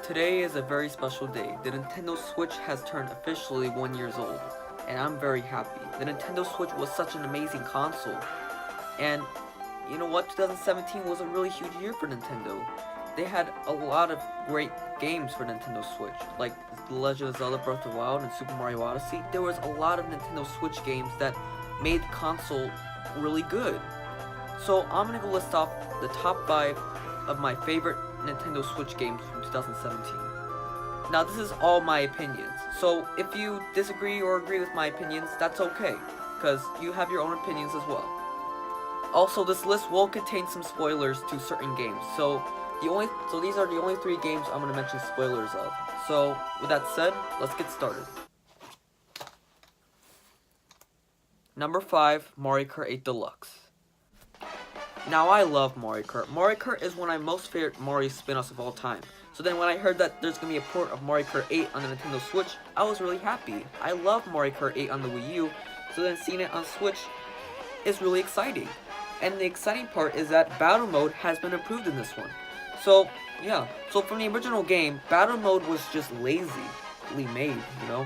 Today is a very special day. The Nintendo Switch has turned officially 1 year old, and I'm very happy. The Nintendo Switch was such an amazing console, and you know what? 2017 was a really huge year for Nintendo. They had a lot of great games for Nintendo Switch, like The Legend of Zelda Breath of the Wild and Super Mario Odyssey. There was a lot of Nintendo Switch games that made the console really good. So I'm gonna go list off the top 5 of my favorite Nintendo Switch games from 2017. Now this is all my opinions, so if you disagree or agree with my opinions, that's okay, because you have your own opinions as well. Also, this list will contain some spoilers to certain games, so these are the only 3 games I'm going to mention spoilers of. So with that said, let's get started. Number 5, Mario Kart 8 Deluxe. Now I love Mario Kart. Mario Kart is one of my most favorite Mario spin-offs of all time. So then when I heard that there's going to be a port of Mario Kart 8 on the Nintendo Switch, I was really happy. I love Mario Kart 8 on the Wii U, so then seeing it on Switch is really exciting. And the exciting part is that Battle Mode has been improved in this one. So, yeah. So from the original game, Battle Mode was just lazily made, you know?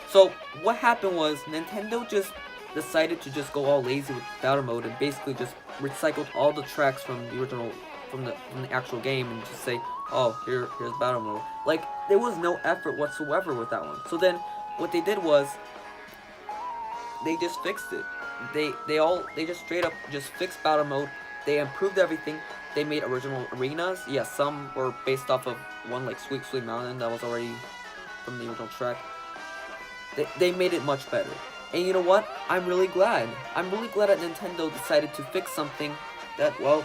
So what happened was Nintendo just decided to just go all lazy with Battle Mode and basically just recycled all the tracks from the original, from the actual game, and just say, oh, here's Battle Mode. Like, there was no effort whatsoever with that one. So then what they did was they just fixed it. They just straight up just fixed Battle Mode. They improved everything. They made original arenas. Yes, some were based off of one, like Sweet Sweet Mountain, that was already from the original track. They made it much better. And you know what? I'm really glad. I'm really glad that Nintendo decided to fix something that, well,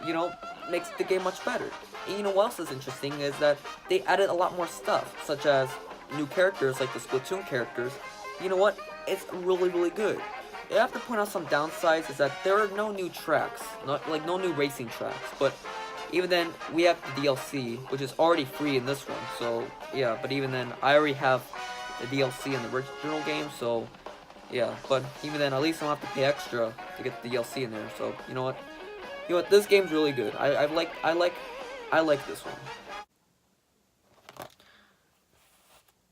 you know, makes the game much better. And you know what else is interesting is that they added a lot more stuff, such as new characters like the Splatoon characters. You know what? It's really, really good. I have to point out some downsides is that there are no new tracks, no new racing tracks. But even then, we have the DLC, which is already free in this one. So yeah, but even then, I already have the DLC in the original game. So yeah, but even then, at least I don't have to pay extra to get the DLC in there. So you know what? This game's really good. I like this one.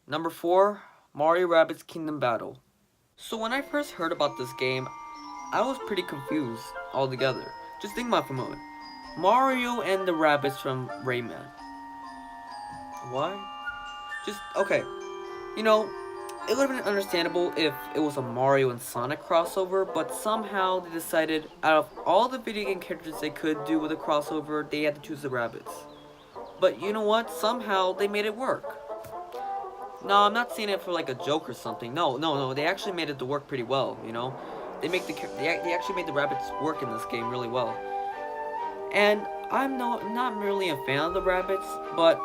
Number 4, Mario Rabbids Kingdom Battle. So when I first heard about this game, I was pretty confused altogether. Just think about it for a moment. Mario and the rabbits from Rayman. Why? Okay. You know, it would have been understandable if it was a Mario and Sonic crossover, but somehow they decided, out of all the video game characters they could do with a crossover, they had to choose the rabbits. But you know what? Somehow they made it work. No, I'm not saying it for like a joke or something. No. They actually made it to work pretty well. You know, they actually made the rabbits work in this game really well. And I'm not really a fan of the rabbits, but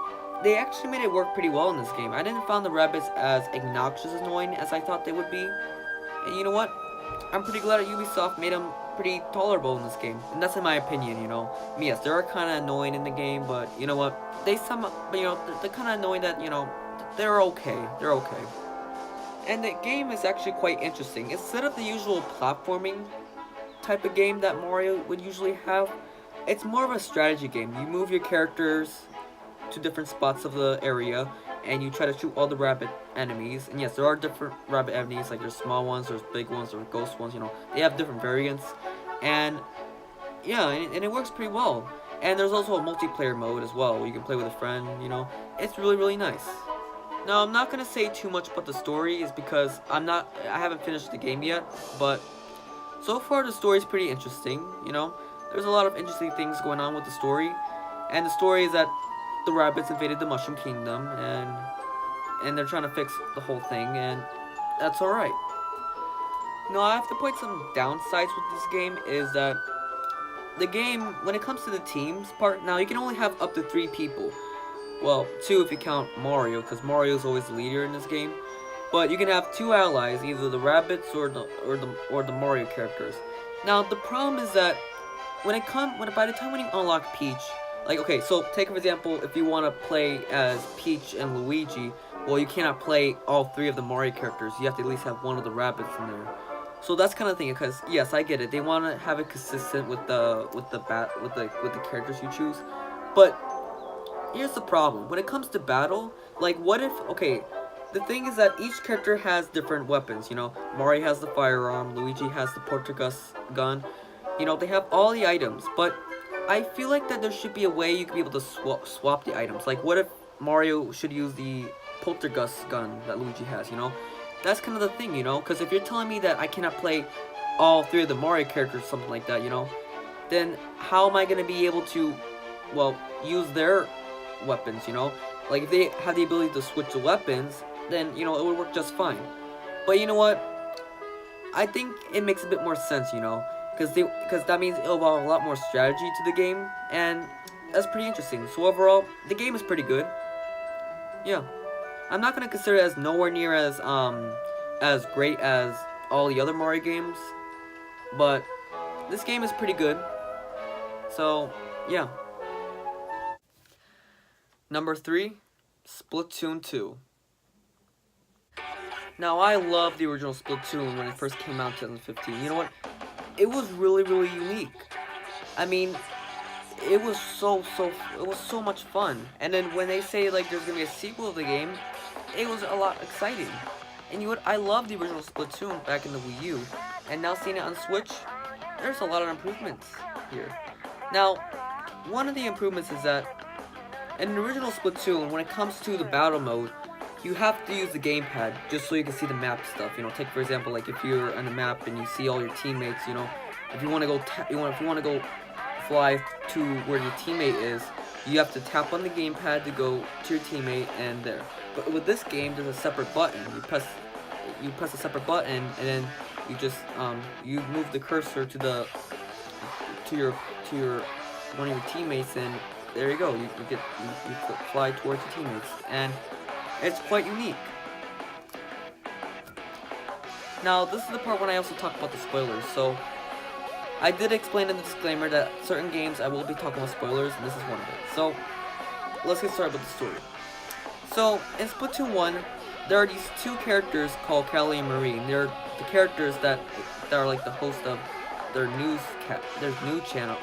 they actually made it work pretty well in this game. I didn't find the rabbits as obnoxious annoying as I thought they would be. And you know what? I'm pretty glad that Ubisoft made them pretty tolerable in this game. And that's in my opinion, you know. I mean, yes, they are kind of annoying in the game, but you know what? They're kind of annoying that, you know, they're okay. And the game is actually quite interesting. Instead of the usual platforming type of game that Mario would usually have, it's more of a strategy game. You move your characters to different spots of the area, and you try to shoot all the rabbit enemies. And yes, there are different rabbit enemies, like there's small ones, there's big ones, there's ghost ones, you know. They have different variants. And yeah, and it works pretty well. And there's also a multiplayer mode as well, where you can play with a friend, you know. It's really, really nice. Now, I'm not going to say too much about the story, is because I haven't finished the game yet, but so far the story is pretty interesting, you know. There's a lot of interesting things going on with the story, and the story is that the rabbits invaded the Mushroom Kingdom, and they're trying to fix the whole thing, and that's alright. Now, I have to point some downsides with this game, is that the game, when it comes to the teams part, now you can only have up to 3 people. Well, 2 if you count Mario, because Mario's always the leader in this game. But you can have 2 allies, either the rabbits or the Mario characters. Now the problem is that by the time when you unlock Peach, like, okay, so take for example, if you want to play as Peach and Luigi, well, you cannot play all 3 of the Mario characters. You have to at least have one of the rabbits in there. So that's kind of thing, because yes, I get it. They want to have it consistent with the characters you choose, but here's the problem. When it comes to battle, like what if, okay, the thing is that each character has different weapons, you know. Mori has the firearm, Luigi has the Portugus gun. You know, they have all the items, but I feel like that there should be a way you could be able to swap the items. Like what if Mario should use the Poltergust gun that Luigi has, you know? That's kind of the thing, you know? Because if you're telling me that I cannot play all three of the Mario characters, something like that, you know? Then how am I going to be able to, well, use their weapons, you know? Like if they have the ability to switch the weapons, then, you know, it would work just fine. But you know what? I think it makes a bit more sense, you know? Because that means it'll involve a lot more strategy to the game, and that's pretty interesting. So overall, the game is pretty good. Yeah. I'm not gonna consider it as nowhere near as great as all the other Mario games, but this game is pretty good. So yeah. Number 3, Splatoon 2. Now I love the original Splatoon when it first came out in 2015. You know what? It was really unique. I mean, it was so much fun. And then when they say like there's gonna be a sequel to the game, it was a lot exciting. And you know what? I love the original Splatoon back in the Wii U, and now seeing it on Switch, there's a lot of improvements here. Now, one of the improvements is that in the original Splatoon, when it comes to the battle mode, you have to use the gamepad just so you can see the map stuff. You know, take for example, like if you're on the map and you see all your teammates. You know, if you want to go, if you want to go fly to where your teammate is, you have to tap on the gamepad to go to your teammate and there. But with this game, there's a separate button. You press a separate button, and then you just you move the cursor to your one of your teammates, and there you go. You fly towards your teammates, and it's quite unique. Now, this is the part when I also talk about the spoilers. So, I did explain in the disclaimer that certain games I will be talking about spoilers, and this is one of it. So, let's get started with the story. So, in Splatoon 1, there are these two characters called Callie and Marie, and they're the characters that are like the host of their news channel,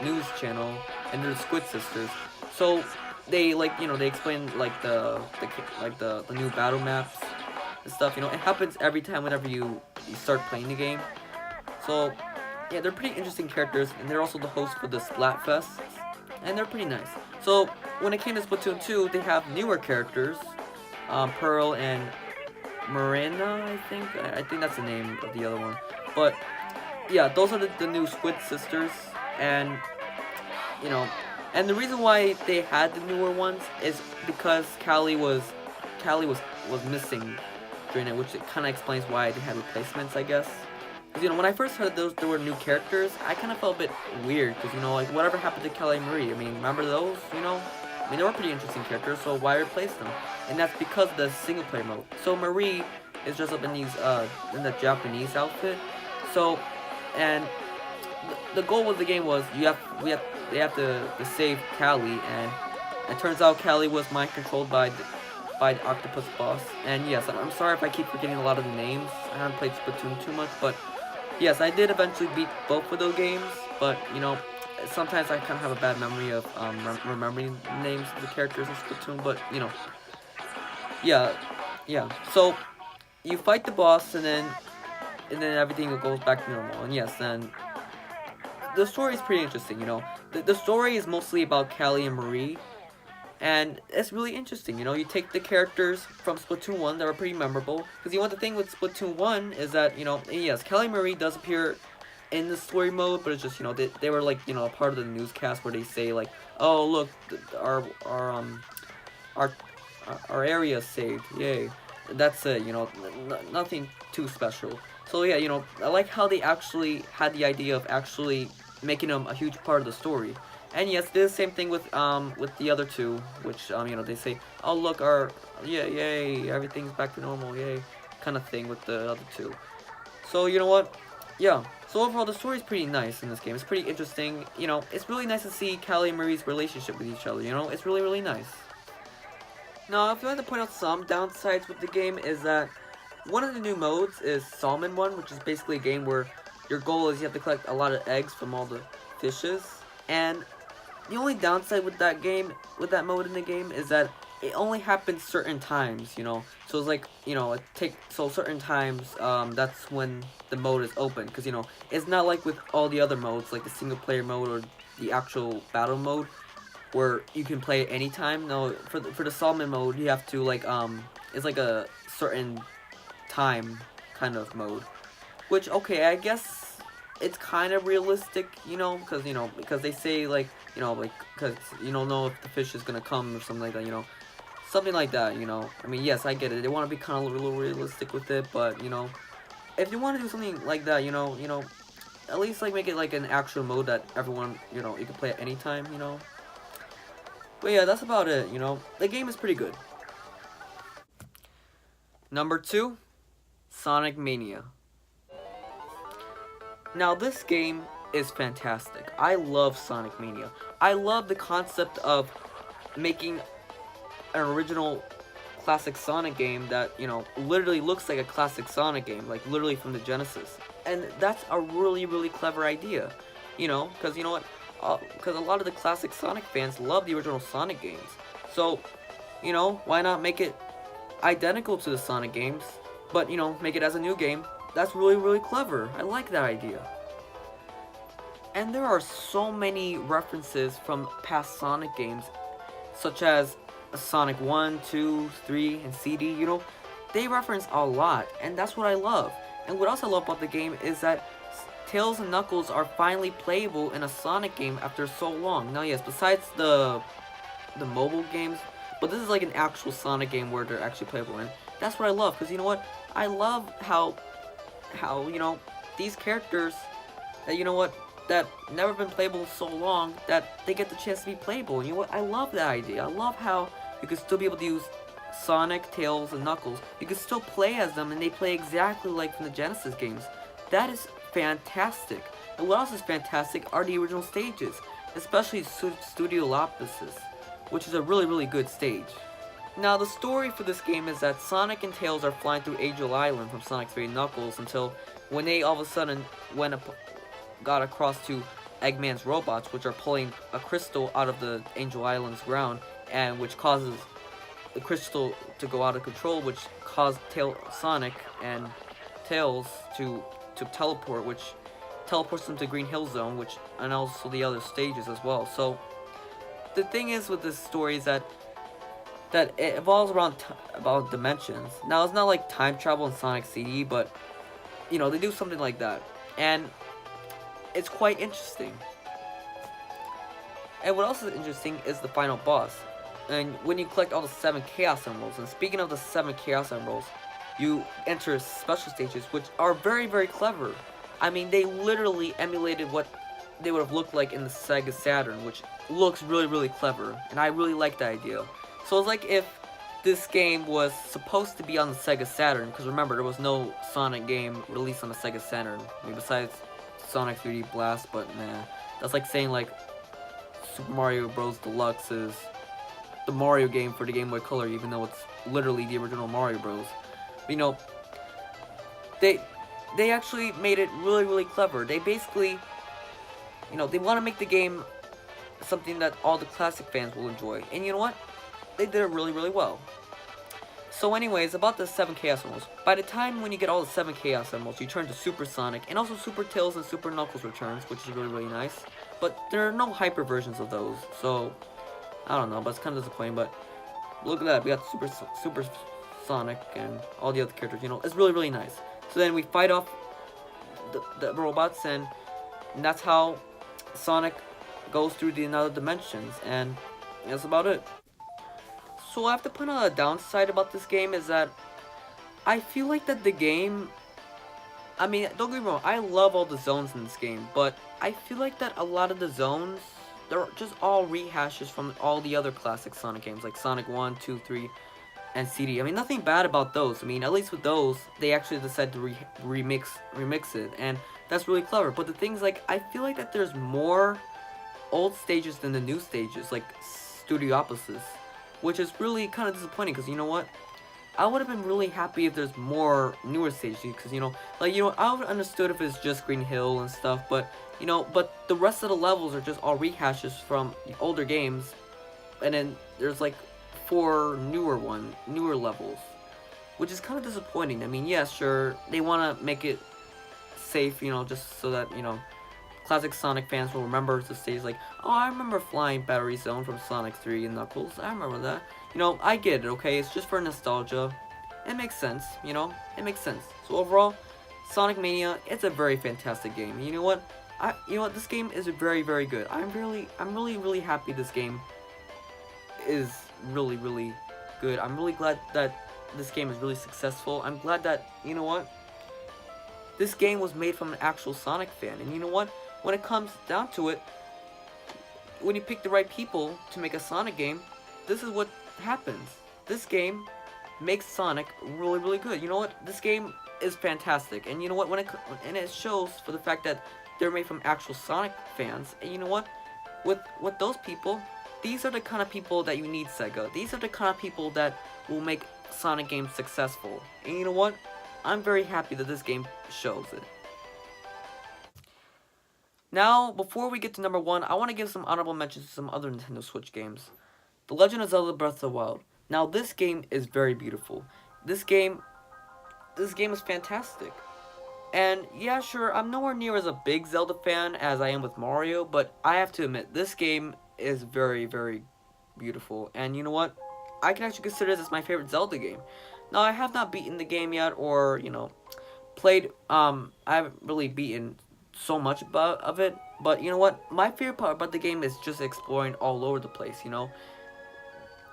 and they're the Squid Sisters. So, they they explain like the new battle maps and stuff. You know, it happens every time whenever you start playing the game. So yeah, they're pretty interesting characters, and they're also the host for the Splatfest, and they're pretty nice. So when it came to Splatoon 2, they have newer characters, Pearl and Marina, I think that's the name of the other one. But yeah, those are the new Squid Sisters, and you know. And the reason why they had the newer ones is because Callie was missing during it, which it kind of explains why they had replacements, I guess. Because, you know, when I first heard there were new characters, I kind of felt a bit weird, because, you know, like, whatever happened to Callie and Marie? I mean, remember those, you know? I mean, they were pretty interesting characters, so why replace them? And that's because of the single-player mode. So Marie is dressed up in in the Japanese outfit. So, and the goal of the game was, they have to save Callie, and it turns out Callie was mind controlled by the octopus boss. And yes, I'm sorry if I keep forgetting a lot of the names. I haven't played Splatoon too much, but yes, I did eventually beat both of those games. But you know, sometimes I kind of have a bad memory of remembering the names of the characters in Splatoon. But you know, yeah. So you fight the boss, and then everything goes back to normal. And yes, then the story is pretty interesting, you know. The story is mostly about Callie and Marie, and it's really interesting, you know. You take the characters from Splatoon 1 that were pretty memorable, because you know what, the thing with Splatoon 1 is that, you know, yes, Callie and Marie does appear in the story mode, but it's just, you know, they were like, you know, a part of the newscast where they say like, oh look, our area is saved, yay. That's it, you know, nothing too special. So yeah, you know, I like how they actually had the idea of actually making them a huge part of the story. And yes, they did the same thing with the other two, which you know, they say, oh look, yay, everything's back to normal, yay, kind of thing with the other two. So you know what, yeah. So overall, the story is pretty nice in this game. It's pretty interesting. You know, it's really nice to see Callie and Marie's relationship with each other. You know, it's really nice. Now, if you want to point out some downsides with the game, is that one of the new modes is Salmon One, which is basically a game where your goal is you have to collect a lot of eggs from all the fishes. And the only downside with that game, with that mode in the game, is that it only happens certain times, you know. So it's like, you know, so certain times, that's when the mode is open, because, you know, it's not like with all the other modes, like the single player mode or the actual battle mode, where you can play it anytime. No, for the Solomon mode, you have to like, it's like a certain time kind of mode, which, okay, I guess it's kind of realistic, you know, because they say, like, you know, like, because you don't know if the fish is gonna come or something like that, you know, something like that, you know. I mean, yes, I get it. They want to be kind of a little realistic with it, but, you know, if you want to do something like that, at least like make it like an actual mode that everyone, you know, you can play at any time, you know. But yeah, that's about it, you know. The game is pretty good. Number 2, Sonic Mania. Now, this game is fantastic. I love Sonic Mania. I love the concept of making an original classic Sonic game that, you know, literally looks like a classic Sonic game, like literally from the Genesis. And that's a really, really clever idea, you know, because, you know what, because a lot of the classic Sonic fans love the original Sonic games. So, you know, why not make it identical to the Sonic games, but, you know, make it as a new game? That's really, really clever. I like that idea. And there are so many references from past Sonic games, such as Sonic 1, 2, 3, and CD, you know, they reference a lot, and that's what I love. And what else I love about the game is that Tails and Knuckles are finally playable in a Sonic game after so long. Now, yes, besides the mobile games, but this is like an actual Sonic game where they're actually playable, and that's what I love, because you know what, I love how you know, these characters that, you know what, that never been playable so long, that they get the chance to be playable. And you know what, I love that idea. I love how you can still be able to use Sonic, Tails, and Knuckles. You can still play as them, and they play exactly like from the Genesis games. That is fantastic. And what else is fantastic are the original stages, especially Studio Lopuses, which is a really, really good stage. Now, the story for this game is that Sonic and Tails are flying through Angel Island from Sonic 3 and Knuckles until when they all of a sudden got across to Eggman's robots, which are pulling a crystal out of the Angel Island's ground, and which causes the crystal to go out of control, which caused Sonic and Tails to teleport, which teleports them to Green Hill Zone, and also the other stages as well. So the thing is with this story is that it evolves around about dimensions. Now, it's not like time travel in Sonic CD, but, you know, they do something like that, and it's quite interesting. And what else is interesting is the final boss. And when you collect all the 7 Chaos Emeralds, and speaking of the 7 Chaos Emeralds, you enter special stages, which are very, very clever. I mean, they literally emulated what they would have looked like in the Sega Saturn, which looks really, really clever, and I really like that idea. So it's like if this game was supposed to be on the Sega Saturn, because remember, there was no Sonic game released on the Sega Saturn, I mean, besides Sonic 3D Blast, but nah. That's like saying, like, Super Mario Bros. Deluxe is the Mario game for the Game Boy Color, even though it's literally the original Mario Bros. But, you know, they actually made it really, really clever. They basically, you know, they want to make the game something that all the classic fans will enjoy. And you know what? They did it really, really well. So anyways, about the 7 Chaos Emeralds. By the time when you get all the 7 Chaos Emeralds, you turn to Super Sonic, and also Super Tails and Super Knuckles returns, which is really, really nice. But there are no hyper versions of those, so I don't know, but it's kind of disappointing. But look at that, we got Super Sonic and all the other characters, you know, it's really, really nice. So then we fight off the robots, and that's how Sonic goes through the other dimensions, and that's about it. So I have to point out a downside about this game is that I feel like that the game, I mean, don't get me wrong, I love all the zones in this game, but I feel like that a lot of the zones, they're just all rehashes from all the other classic Sonic games, like Sonic 1, 2, 3, and CD. I mean, nothing bad about those. I mean, at least with those, they actually decided to remix it, and that's really clever. But the thing is, like, I feel like that there's more old stages than the new stages, like Studio Opposites, which is really kind of disappointing, because you know what? I would have been really happy if there's more newer stages, because I would have understood if it's just Green Hill and stuff, but but the rest of the levels are just all rehashes from the older games, and then there's like 4 newer levels, which is kind of disappointing. I mean, yeah, sure, they want to make it safe, just so that classic Sonic fans will remember the stage like, oh, I remember flying Battery Zone from Sonic 3 and Knuckles. I remember that. I get it, okay? It's just for nostalgia. It makes sense, It makes sense. So overall, Sonic Mania, it's a very fantastic game. You know what? This game is very, very good. I'm really happy this game is really, really good. I'm really glad that this game is really successful. I'm glad that, this game was made from an actual Sonic fan. And you know what? When it comes down to it, when you pick the right people to make a Sonic game, this is what happens. This game makes Sonic really, really good. You know what? This game is fantastic. And you know what? And it shows for the fact that they're made from actual Sonic fans. And you know what? With those people, these are the kind of people that you need, Sega. These are the kind of people that will make Sonic games successful. And you know what? I'm very happy that this game shows it. Now, before we get to number 1, I want to give some honorable mentions to some other Nintendo Switch games. The Legend of Zelda Breath of the Wild. Now, this game is very beautiful. This game is fantastic. And yeah, sure, I'm nowhere near as a big Zelda fan as I am with Mario, but I have to admit, this game is very, very beautiful. And you know what? I can actually consider this as my favorite Zelda game. Now, I have not beaten the game yet, or, played, I haven't really beaten so much of it, but you know what? My favorite part about the game is just exploring all over the place,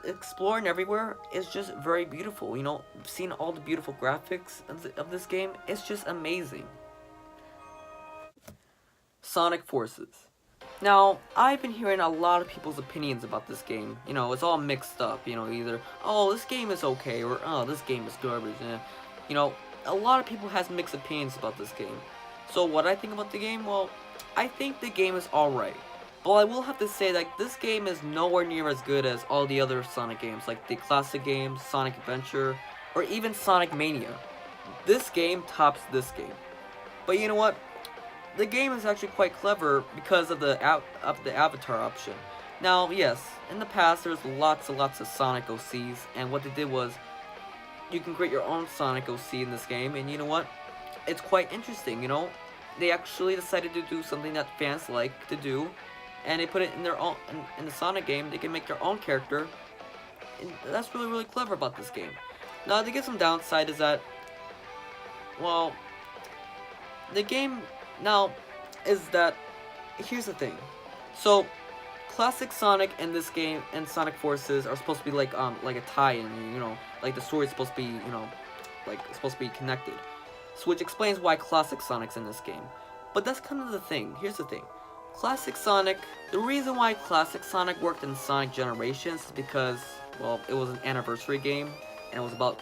Exploring everywhere is just very beautiful, Seeing all the beautiful graphics of this game, it's just amazing. Sonic Forces. Now, I've been hearing a lot of people's opinions about this game. It's all mixed up, either, oh, this game is okay, or, oh, this game is garbage. A lot of people has mixed opinions about this game. So what I think about the game, well, I think the game is alright. But I will have to say that this game is nowhere near as good as all the other Sonic games, like the classic games, Sonic Adventure, or even Sonic Mania. This game tops this game. But you know what? The game is actually quite clever because of the avatar option. Now, yes, in the past there's lots and lots of Sonic OCs, and what they did was you can create your own Sonic OC in this game, and you know what? It's quite interesting, They actually decided to do something that fans like to do, and they put it in their own in the Sonic game. They can make their own character, and that's really, really clever about this game. Now, to get some downside is that, well, the game now is that, here's the thing. So, classic Sonic and this game and Sonic Forces are supposed to be like a tie-in, like the story's supposed to be, like it's supposed to be connected. So which explains why classic Sonic's in this game. But that's kind of the thing. Here's the thing. Classic Sonic, the reason why classic Sonic worked in Sonic Generations is because, well, it was an anniversary game, and it was about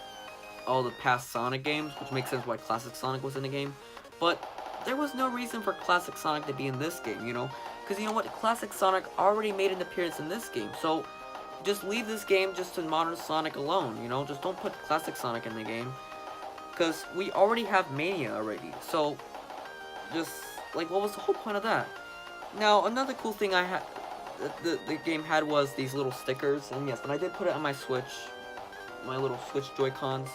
all the past Sonic games, which makes sense why classic Sonic was in the game. But there was no reason for classic Sonic to be in this game, Because you know what? Classic Sonic already made an appearance in this game, so just leave this game just to modern Sonic alone, Just don't put classic Sonic in the game. Because we already have Mania already, so just, like, what was the whole point of that? Now, another cool thing I had, the game had was these little stickers, and yes, and I did put it on my Switch, my little Switch Joy-Cons.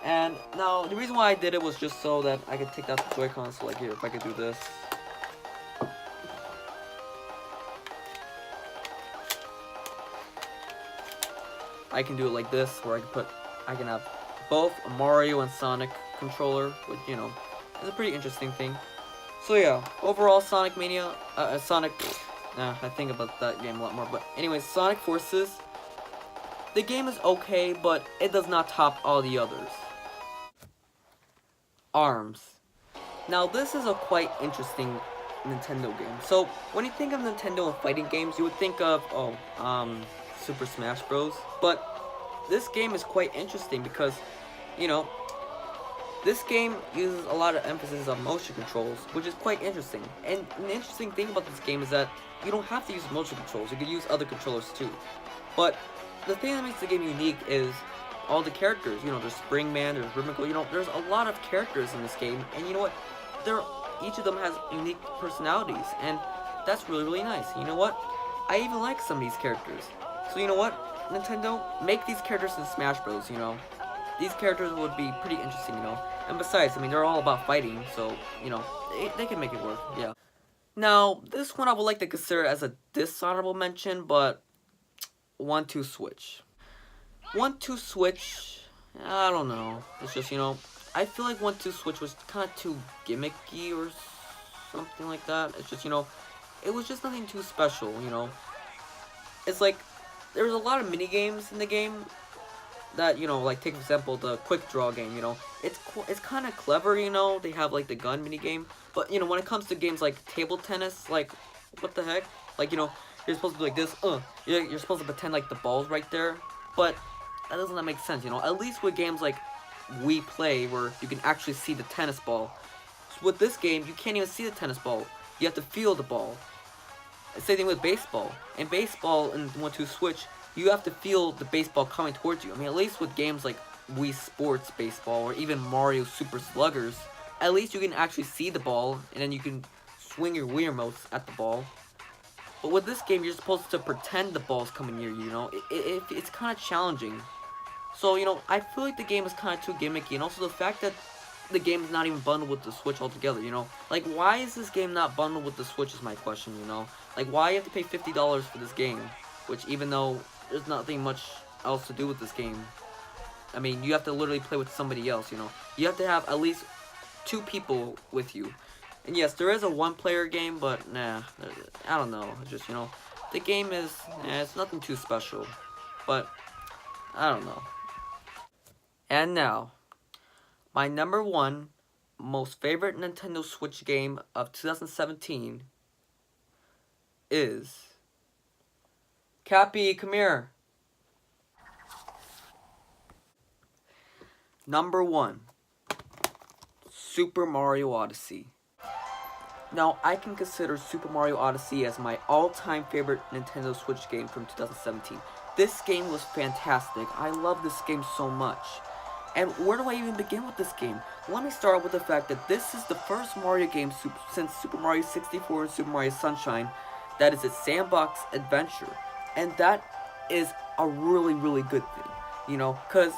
And now, the reason why I did it was just so that I could take out the Joy-Cons, so like here, if I could do this. I can do it like this, where I can have both a Mario and Sonic controller, which, is a pretty interesting thing. So yeah, overall Sonic Mania, I think about that game a lot more, but anyways, Sonic Forces, the game is okay, but it does not top all the others. ARMS. Now this is a quite interesting Nintendo game. So, when you think of Nintendo and fighting games, you would think of, Super Smash Bros. But this game is quite interesting because, this game uses a lot of emphasis on motion controls, which is quite interesting. And the interesting thing about this game is that you don't have to use motion controls, you can use other controllers too. But the thing that makes the game unique is all the characters. You know, there's Springman, there's Rimicle. You know, there's a lot of characters in this game, and you know what? They're each of them has unique personalities, and that's really really nice. You know what? I even like some of these characters. So you know what? Nintendo, make these characters in Smash Bros. You know, these characters would be pretty interesting. You know, and besides, I mean, they're all about fighting, so you know, they can make it work. Yeah. Now, this one I would like to consider as a dishonorable mention, but 1-2 Switch. 1-2 Switch, I don't know. It's just, you know, I feel like 1-2 Switch was kind of too gimmicky or something like that. It's just, you know, it was just nothing too special, you know. It's like, there's a lot of mini games in the game that, you know, like, take for example, the quick draw game, you know. It's kind of clever, you know. They have, like, the gun mini game. But, you know, when it comes to games like table tennis, like, what the heck? Like, you know, you're supposed to be like this, you're supposed to pretend like the ball's right there. But that doesn't make sense, you know. At least with games like We Play, where you can actually see the tennis ball. So with this game, you can't even see the tennis ball. You have to feel the ball. Same thing with baseball. In baseball, in 1-2 Switch, you have to feel the baseball coming towards you. I mean, at least with games like Wii Sports Baseball or even Mario Super Sluggers, at least you can actually see the ball, and then you can swing your Wii remotes at the ball. But with this game, you're supposed to pretend the ball's coming near you, you know? It's kind of challenging. So, you know, I feel like the game is kind of too gimmicky, and also the fact that the game is not even bundled with the Switch altogether, you know? Like, why is this game not bundled with the Switch is my question, you know? Like, why you have to pay $50 for this game? Which, even though there's nothing much else to do with this game, I mean, you have to literally play with somebody else, you know? You have to have at least 2 people with you. And yes, there is a 1-player game, but nah, I don't know. It's just, you know, the game is, it's nothing too special. But, I don't know. And now, my number 1 most favorite Nintendo Switch game of 2017 is... Cappy, come here. Number 1, Super Mario Odyssey. Now, I can consider Super Mario Odyssey as my all-time favorite Nintendo Switch game from 2017. This game was fantastic. I love this game so much. And where do I even begin with this game? Let me start with the fact that this is the first Mario game since Super Mario 64 and Super Mario Sunshine that is a sandbox adventure. And that is a really, really good thing. You know, because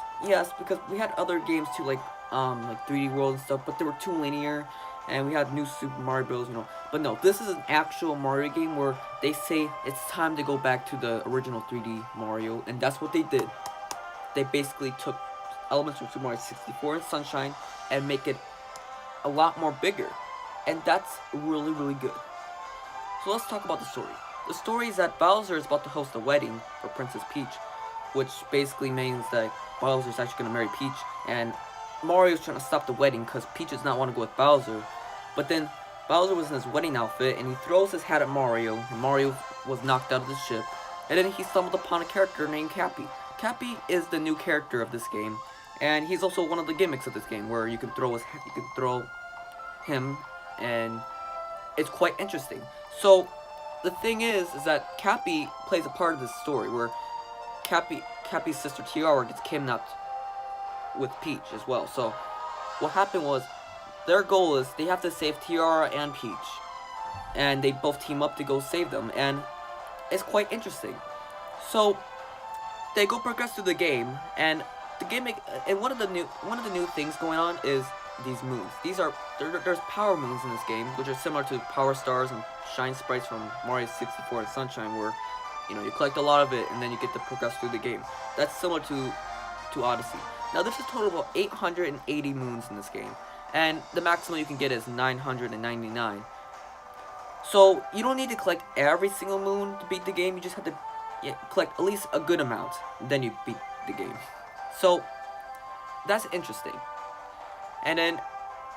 we had other games too, like 3D World and stuff, but they were too linear. And we had new Super Mario Bros, you know. But no, this is an actual Mario game where they say it's time to go back to the original 3D Mario. And that's what they did. They basically took elements from Super Mario 64 and Sunshine and make it a lot more bigger. And that's really, really good. So let's talk about the story. The story is that Bowser is about to host a wedding for Princess Peach, which basically means that Bowser is actually going to marry Peach. And Mario's trying to stop the wedding because Peach does not want to go with Bowser. But then Bowser was in his wedding outfit and he throws his hat at Mario, and Mario was knocked out of the ship. And then he stumbled upon a character named Cappy. Cappy is the new character of this game, and he's also one of the gimmicks of this game, where you can throw him, and it's quite interesting. So the thing is that Cappy plays a part of this story, where Cappy's sister Tiara gets kidnapped with Peach as well. So what happened was, their goal is they have to save Tiara and Peach, and they both team up to go save them, and it's quite interesting. So they go progress through the game, and the gimmick, and one of the new things going on is these moons. There's power moons in this game, which are similar to Power Stars and Shine Sprites from Mario 64 and Sunshine, where you know you collect a lot of it and then you get to progress through the game. That's similar to Odyssey. Now there's a total of 880 moons in this game, and the maximum you can get is 999. So you don't need to collect every single moon to beat the game. You just have to collect at least a good amount, then you beat the game. So that's interesting. And then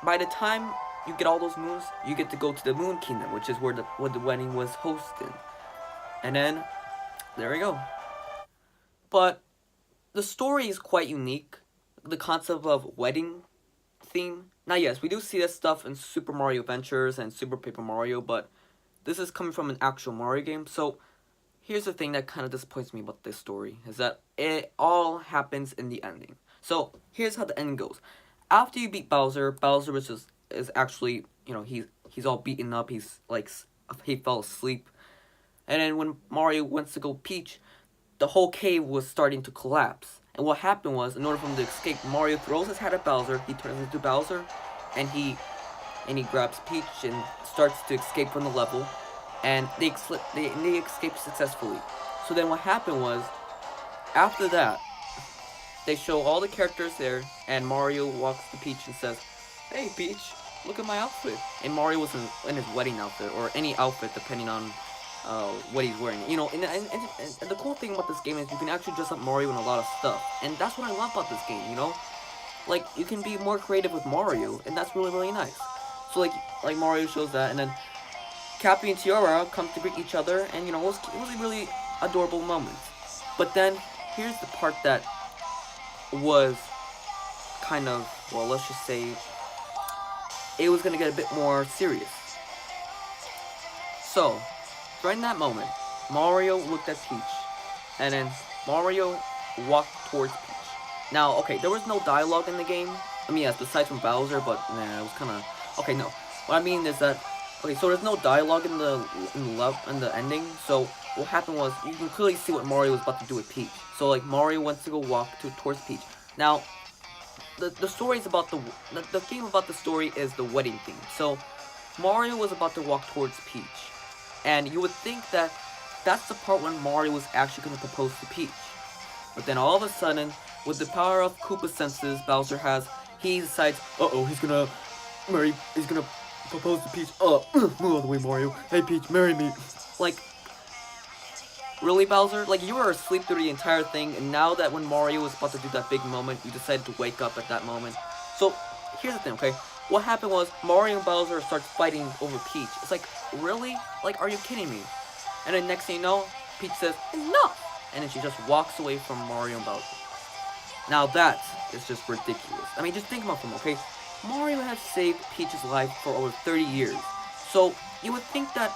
by the time you get all those moons, you get to go to the Moon Kingdom, which is where the wedding was hosted. And then there we go. But the story is quite unique. The concept of wedding theme. Now yes, we do see this stuff in Super Mario Adventures and Super Paper Mario, but this is coming from an actual Mario game. So here's the thing that kind of disappoints me about this story is that it all happens in the ending. So here's how the ending goes. After you beat Bowser, Bowser is actually, he's all beaten up. He's like he fell asleep, and then when Mario wants to go Peach, the whole cave was starting to collapse. And what happened was, in order for him to escape, Mario throws his hat at Bowser. He turns into Bowser, and he grabs Peach and starts to escape from the level, and they escape successfully. So then what happened was, after that, they show all the characters there, and Mario walks to Peach and says, "Hey Peach, look at my outfit." And Mario was in his wedding outfit, or any outfit depending on what he's wearing. And the cool thing about this game is you can actually dress up Mario in a lot of stuff, and that's what I love about this game. Like, you can be more creative with Mario, and that's really, really nice. So like Mario shows that, and then Cappy and Tiara come to greet each other, and it was a really adorable moment. But then here's the part that was kind of, well, let's just say it was gonna get a bit more serious. So during that moment, Mario looked at Peach, and then Mario walked towards Peach. Now, okay, there was no dialogue in the game. I mean, yes, besides from Bowser, but nah, it was kind of okay. No, what I mean is that okay, so there's no dialogue in the ending. So what happened was you can clearly see what Mario was about to do with Peach. So like Mario wants to go walk towards Peach. Now, the story is about the theme about the story is the wedding theme. So Mario was about to walk towards Peach, and you would think that that's the part when Mario was actually going to propose to Peach. But then all of a sudden, with the power of Koopa senses Bowser has, he decides, he's gonna propose to Peach. Move all the way, Mario. Hey Peach, marry me. Like, really, Bowser? Like, you were asleep through the entire thing, and now that when Mario was about to do that big moment, you decided to wake up at that moment. So, here's the thing, okay? What happened was, Mario and Bowser start fighting over Peach. It's like, really? Like, are you kidding me? And then next thing you know, Peach says, "Enough!" And then she just walks away from Mario and Bowser. Now that is just ridiculous. I mean, just think about it, okay? Mario has saved Peach's life for over 30 years. So, you would think that,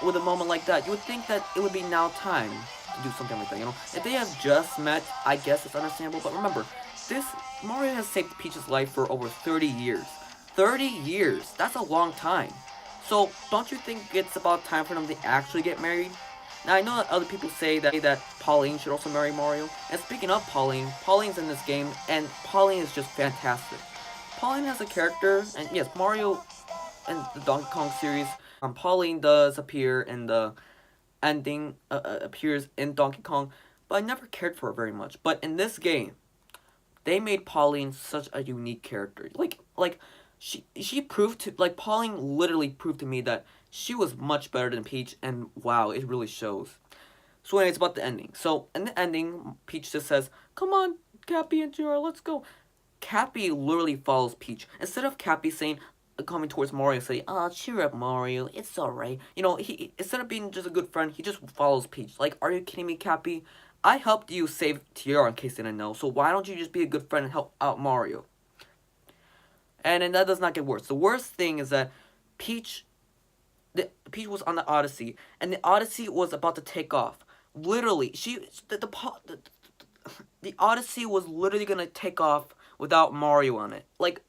with a moment like that, you would think that it would be now time to do something like that, If they have just met, I guess it's understandable. But remember, Mario has saved Peach's life for over 30 years. 30 years! That's a long time. So, don't you think it's about time for them to actually get married? Now, I know that other people say that Pauline should also marry Mario. And speaking of Pauline, Pauline's in this game, and Pauline is just fantastic. Pauline has a character, and yes, Mario and the Donkey Kong series, Pauline does appear in the ending, appears in Donkey Kong, but I never cared for her very much. But in this game, they made Pauline such a unique character. She proved to, Pauline literally proved to me that she was much better than Peach, and wow, it really shows. So anyways, about the ending. So, in the ending, Peach just says, "Come on, Cappy and Tiara, let's go." Cappy literally follows Peach. Instead of Cappy saying, coming towards Mario, say, cheer up, Mario, it's alright. He instead of being just a good friend, he just follows Peach. Like, are you kidding me, Cappy? I helped you save Tiara, in case you didn't know, so why don't you just be a good friend and help out Mario? And then that does not get worse. The worst thing is that Peach was on the Odyssey, and the Odyssey was about to take off. Literally, the Odyssey was literally gonna take off without Mario on it. Like,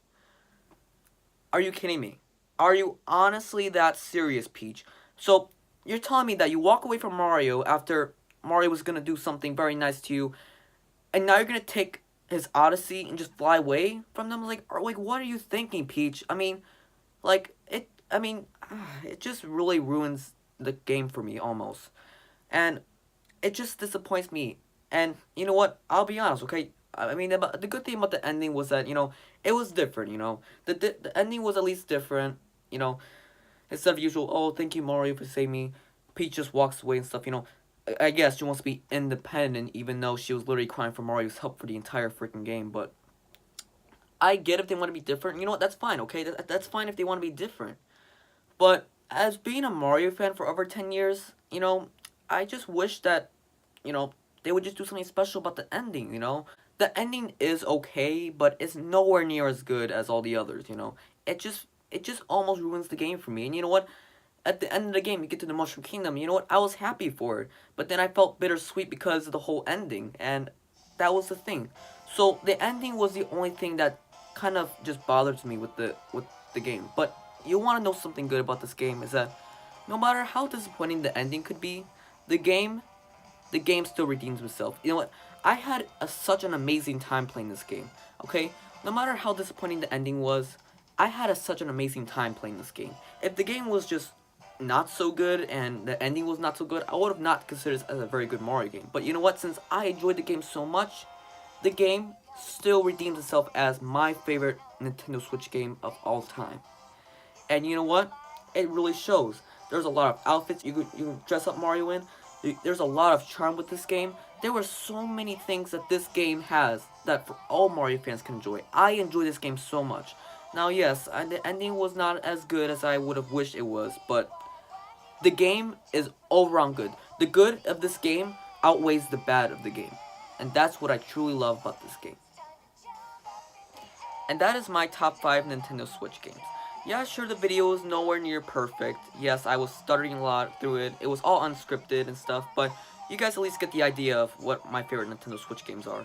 are you kidding me? Are you honestly that serious, Peach? So, you're telling me that you walk away from Mario after Mario was gonna do something very nice to you, and now you're gonna take his Odyssey and just fly away from them? Like, what are you thinking, Peach? I mean, it just really ruins the game for me, almost. And it just disappoints me. And, you know what? I'll be honest, okay? I mean, the good thing about the ending was that, it was different, The ending was at least different, Instead of usual, thank you, Mario, for saving me, Peach just walks away and stuff, I guess she wants to be independent, even though she was literally crying for Mario's help for the entire freaking game, but I get if they want to be different. You know what? That's fine, okay? That's fine if they want to be different. But as being a Mario fan for over 10 years, I just wish that, they would just do something special about the ending, The ending is okay, but it's nowhere near as good as all the others, It just almost ruins the game for me. And you know what? at the end of the game, you get to the Mushroom Kingdom. You know what? I was happy for it, but then I felt bittersweet because of the whole ending, and that was the thing. So the ending was the only thing that kind of just bothers me with the game. But you want to know something good about this game is that no matter how disappointing the ending could be, the game the game still redeems itself. You know what? I had such an amazing time playing this game. Okay, no matter how disappointing the ending was, I had such an amazing time playing this game. If the game was just not so good and the ending was not so good, I would have not considered it as a very good Mario game. But you know what? Since I enjoyed the game so much, the game still redeems itself as my favorite Nintendo Switch game of all time. And you know what? It really shows. There's a lot of outfits you can dress up Mario in. There's a lot of charm with this game. There were so many things that this game has that for all Mario fans can enjoy. I enjoy this game so much. Now, yes, the ending was not as good as I would have wished it was, but the game is overall good. The good of this game outweighs the bad of the game. And that's what I truly love about this game. And that is my top 5 Nintendo Switch games. Yeah, sure, the video is nowhere near perfect. Yes, I was stuttering a lot through it. It was all unscripted and stuff, but you guys at least get the idea of what my favorite Nintendo Switch games are.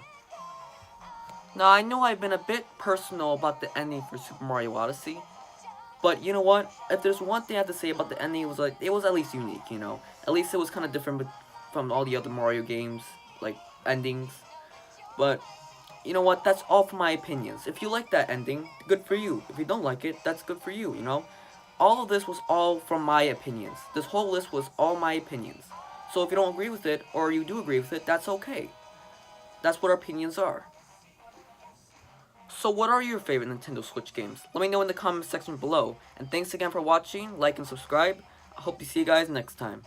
Now, I know I've been a bit personal about the ending for Super Mario Odyssey, but you know what? If there's one thing I have to say about the ending, it was at least unique, you know? At least it was kind of different from all the other Mario games, like, endings. But you know what? That's all for my opinions. If you like that ending, good for you. If you don't like it, that's good for you, you know? All of this was all from my opinions. This whole list was all my opinions. So if you don't agree with it, or you do agree with it, that's okay. That's what our opinions are. So what are your favorite Nintendo Switch games? Let me know in the comment section below. And thanks again for watching, like and subscribe. I hope to see you guys next time.